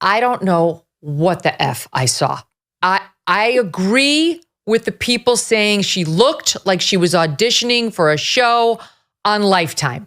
I don't know what the F I saw. I agree with the people saying she looked like she was auditioning for a show on Lifetime.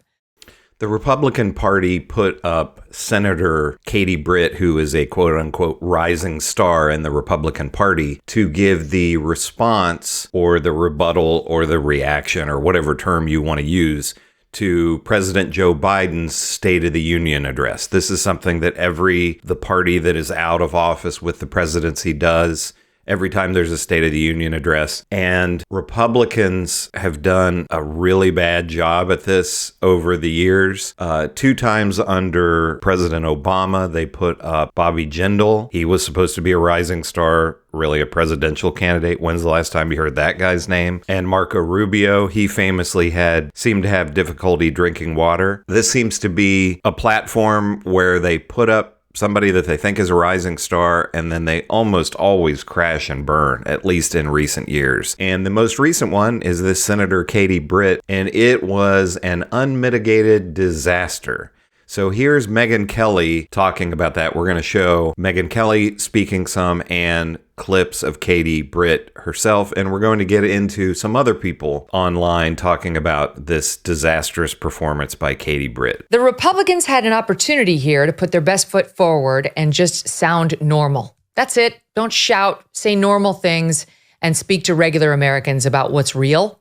The Republican Party put up Senator Katie Britt, who is a quote unquote rising star in the Republican Party, to give the response or the rebuttal or the reaction or whatever term you want to use to President Joe Biden's State of the Union address. This is something that the party that is out of office with the presidency does every time there's a State of the Union address. And Republicans have done a really bad job at this over the years. 2 times under President Obama, they put up Bobby Jindal. He was supposed to be a rising star, really a presidential candidate. When's the last time you heard that guy's name? And Marco Rubio, he famously seemed to have difficulty drinking water. This seems to be a platform where they put up somebody that they think is a rising star, and then they almost always crash and burn, at least in recent years. And the most recent one is this Senator Katie Britt, and it was an unmitigated disaster. So here's Megyn Kelly talking about that. We're going to show Megyn Kelly speaking some and clips of Katie Britt herself, and we're going to get into some other people online talking about this disastrous performance by Katie Britt. The Republicans had an opportunity here to put their best foot forward and just sound normal. That's it. Don't shout, say normal things, and speak to regular Americans about what's real.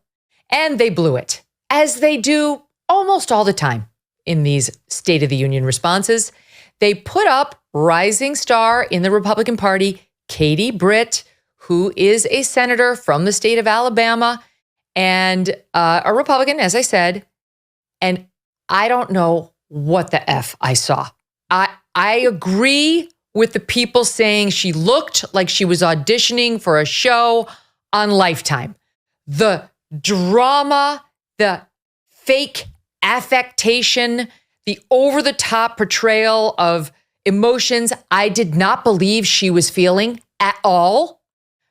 And they blew it, as they do almost all the time in these State of the Union responses. They put up rising star in the Republican Party, Katie Britt, who is a senator from the state of Alabama and a Republican, as I said. And I don't know what the F I saw. I agree with the people saying she looked like she was auditioning for a show on Lifetime. The drama, the fake affectation, the over-the-top portrayal of emotions I did not believe she was feeling at all.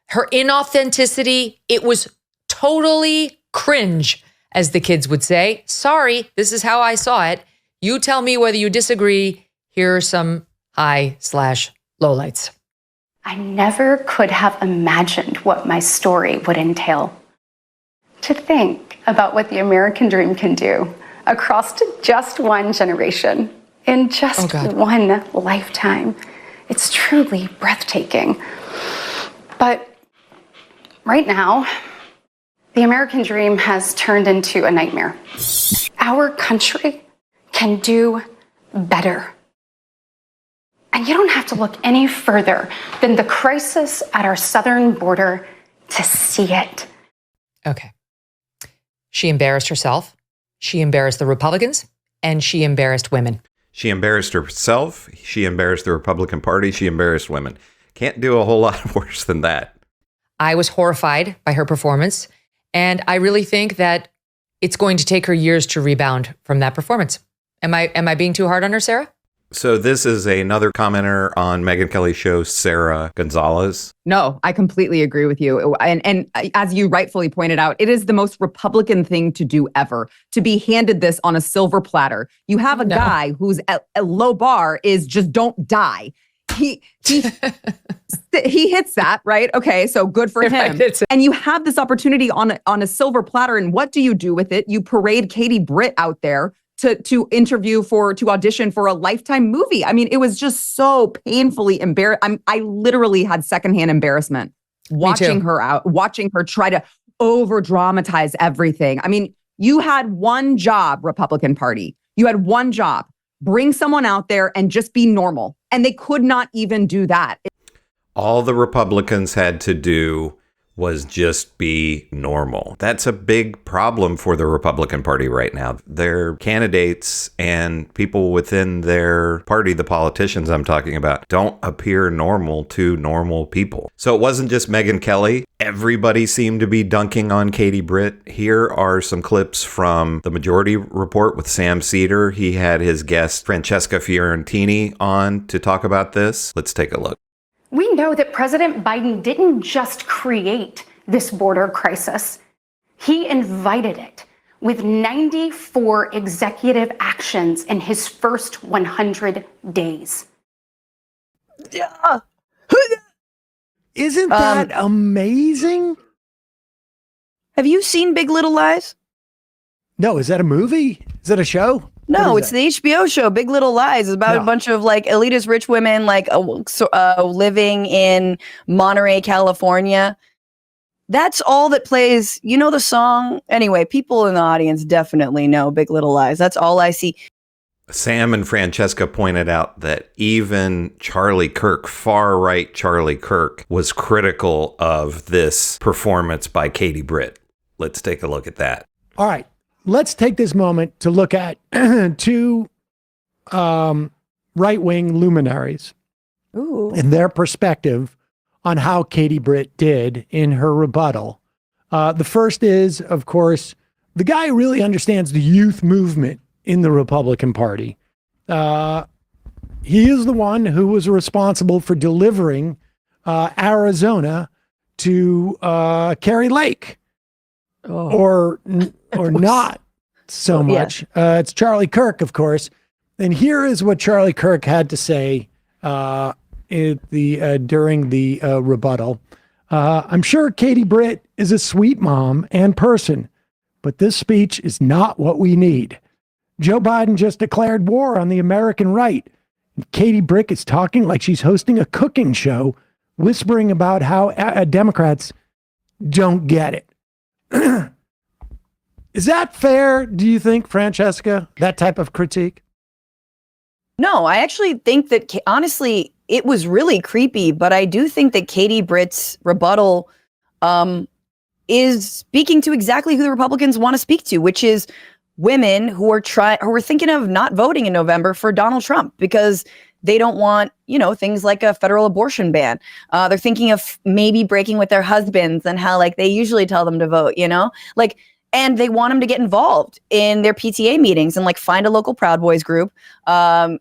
Her inauthenticity, it was totally cringe, as the kids would say. Sorry, this is how I saw it. You tell me whether you disagree. Here are some high/lowlights. I never could have imagined what my story would entail. To think about what the American dream can do across just one generation, in just one lifetime. It's truly breathtaking. But right now, the American dream has turned into a nightmare. Our country can do better. And you don't have to look any further than the crisis at our southern border to see it. Okay. She embarrassed herself. She embarrassed the Republicans, and she embarrassed women. She embarrassed herself. She embarrassed the Republican Party. She embarrassed women. Can't do a whole lot worse than that. I was horrified by her performance, and I really think that it's going to take her years to rebound from that performance. Am I being too hard on her, Sarah? So this is another commenter on Megyn Kelly's show, Sarah Gonzalez. No, I completely agree with you. And as you rightfully pointed out, it is the most Republican thing to do ever, to be handed this on a silver platter. You have a guy whose a low bar is just don't die. He hits that, right? Okay, so good for him. And you have this opportunity on a silver platter, and what do you do with it? You parade Katie Britt out there to audition for a Lifetime movie. I mean, it was just so painfully embarrassing. I literally had secondhand embarrassment watching her try to over dramatize everything. I mean, you had one job, Republican Party. You had one job. Bring someone out there and just be normal. And they could not even do that. All the Republicans had to do was just be normal. That's a big problem for the Republican Party right now. Their candidates and people within their party, the politicians I'm talking about, don't appear normal to normal people. So it wasn't just Megyn Kelly. Everybody seemed to be dunking on Katie Britt. Here are some clips from the Majority Report with Sam Seder. He had his guest Francesca Fiorentini on to talk about this. Let's take a look. We know that President Biden didn't just create this border crisis. He invited it with 94 executive actions in his first 100 days. Isn't that amazing? Have you seen Big Little Lies? No, is that a movie? Is that a show? No, it's the HBO show Big Little Lies. It's about a bunch of like elitist rich women like living in Monterey, California. That's all that plays. You know the song? Anyway, people in the audience definitely know Big Little Lies. That's all I see. Sam and Francesca pointed out that even Charlie Kirk, far-right Charlie Kirk, was critical of this performance by Katie Britt. Let's take a look at that. All right. Let's take this moment to look at two right-wing luminaries and their perspective on how Katie Britt did in her rebuttal. The first is, of course, the guy who really understands the youth movement in the Republican Party. He is the one who was responsible for delivering Arizona to Kari Lake. Or not so much. It's Charlie Kirk, of course. And here is what Charlie Kirk had to say during the rebuttal. I'm sure Katie Britt is a sweet mom and person, but this speech is not what we need. Joe Biden just declared war on the American right. And Katie Britt is talking like she's hosting a cooking show, whispering about how Democrats don't get it. Is that fair, do you think, Francesca, that type of critique? No, I actually think that, honestly, it was really creepy, but I do think that Katie Britt's rebuttal is speaking to exactly who the Republicans want to speak to, which is women who are thinking of not voting in November for Donald Trump because they don't want, things like a federal abortion ban. They're thinking of maybe breaking with their husbands and how like they usually tell them to vote, and they want them to get involved in their PTA meetings and like find a local Proud Boys group,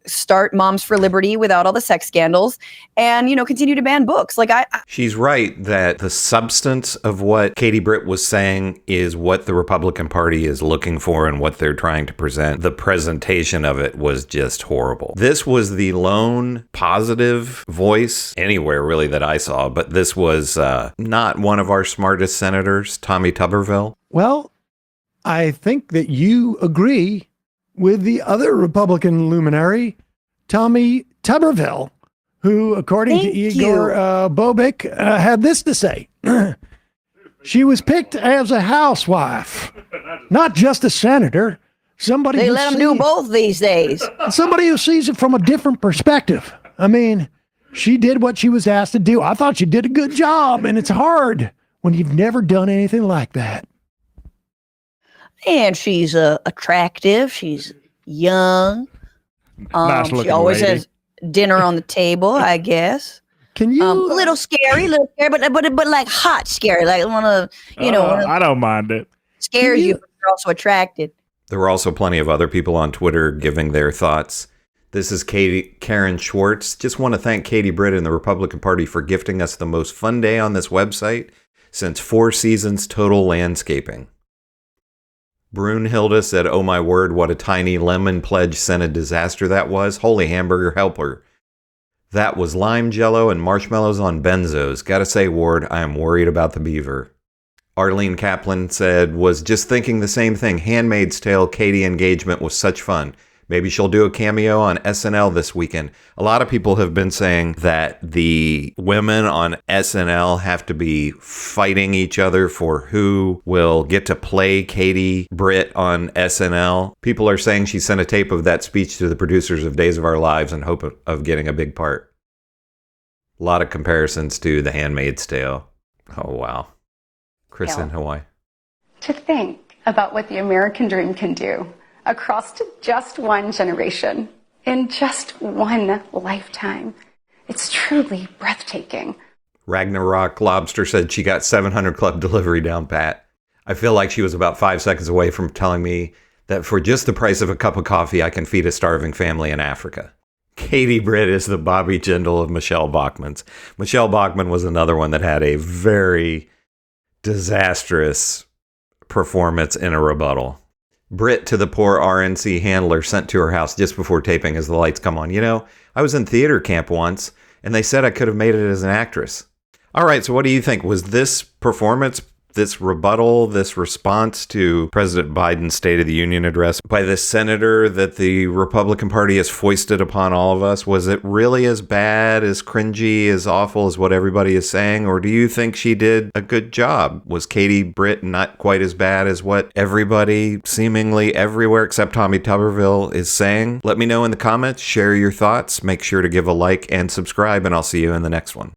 start Moms for Liberty without all the sex scandals, and, continue to ban books. She's right that the substance of what Katie Britt was saying is what the Republican Party is looking for and what they're trying to present. The presentation of it was just horrible. This was the lone positive voice anywhere really that I saw, but this was not one of our smartest senators, Tommy Tuberville. Well, I think that you agree with the other Republican luminary, Tommy Tuberville, who, according to Igor Bobik, had this to say. She was picked as a housewife, not just a senator. They let them do both these days. Somebody who sees it from a different perspective. I mean, she did what she was asked to do. I thought she did a good job, and it's hard when you've never done anything like that. And she's attractive. She's young. She always has dinner on the table, I guess. Can you? A little scary, but like hot scary. Like want to, I don't mind it. Scares you, but you're also attracted. There were also plenty of other people on Twitter giving their thoughts. This is Karen Schwartz. Just want to thank Katie Britt and the Republican Party for gifting us the most fun day on this website since 4 seasons total landscaping. Brunhilde said, "Oh my word, what a tiny lemon pledge scented disaster that was. Holy hamburger helper. That was lime jello and marshmallows on benzos. Gotta say, Ward, I am worried about the beaver." Arlene Kaplan said, "Was just thinking the same thing. Handmaid's Tale Katie engagement was such fun. Maybe she'll do a cameo on SNL this weekend." A lot of people have been saying that the women on SNL have to be fighting each other for who will get to play Katie Britt on SNL. People are saying she sent a tape of that speech to the producers of Days of Our Lives in hope of getting a big part. A lot of comparisons to The Handmaid's Tale. Oh, wow. Chris in Hawaii. To think about what the American dream can do across just one generation, in just one lifetime. It's truly breathtaking. Ragnarok Lobster said she got 700 Club delivery down pat. I feel like she was about 5 seconds away from telling me that for just the price of a cup of coffee, I can feed a starving family in Africa. Katie Britt is the Bobby Jindal of Michelle Bachmann's. Michelle Bachmann was another one that had a very disastrous performance in a rebuttal. Britt to the poor RNC handler sent to her house just before taping as the lights come on. I was in theater camp once, And they said I could have made it as an actress. All right, so what do you think? Was this performance, this rebuttal, this response to President Biden's State of the Union address by this senator that the Republican Party has foisted upon all of us, was it really as bad, as cringy, as awful as what everybody is saying? Or do you think she did a good job? Was Katie Britt not quite as bad as what everybody seemingly everywhere except Tommy Tuberville is saying? Let me know in the comments. Share your thoughts. Make sure to give a like and subscribe, and I'll see you in the next one.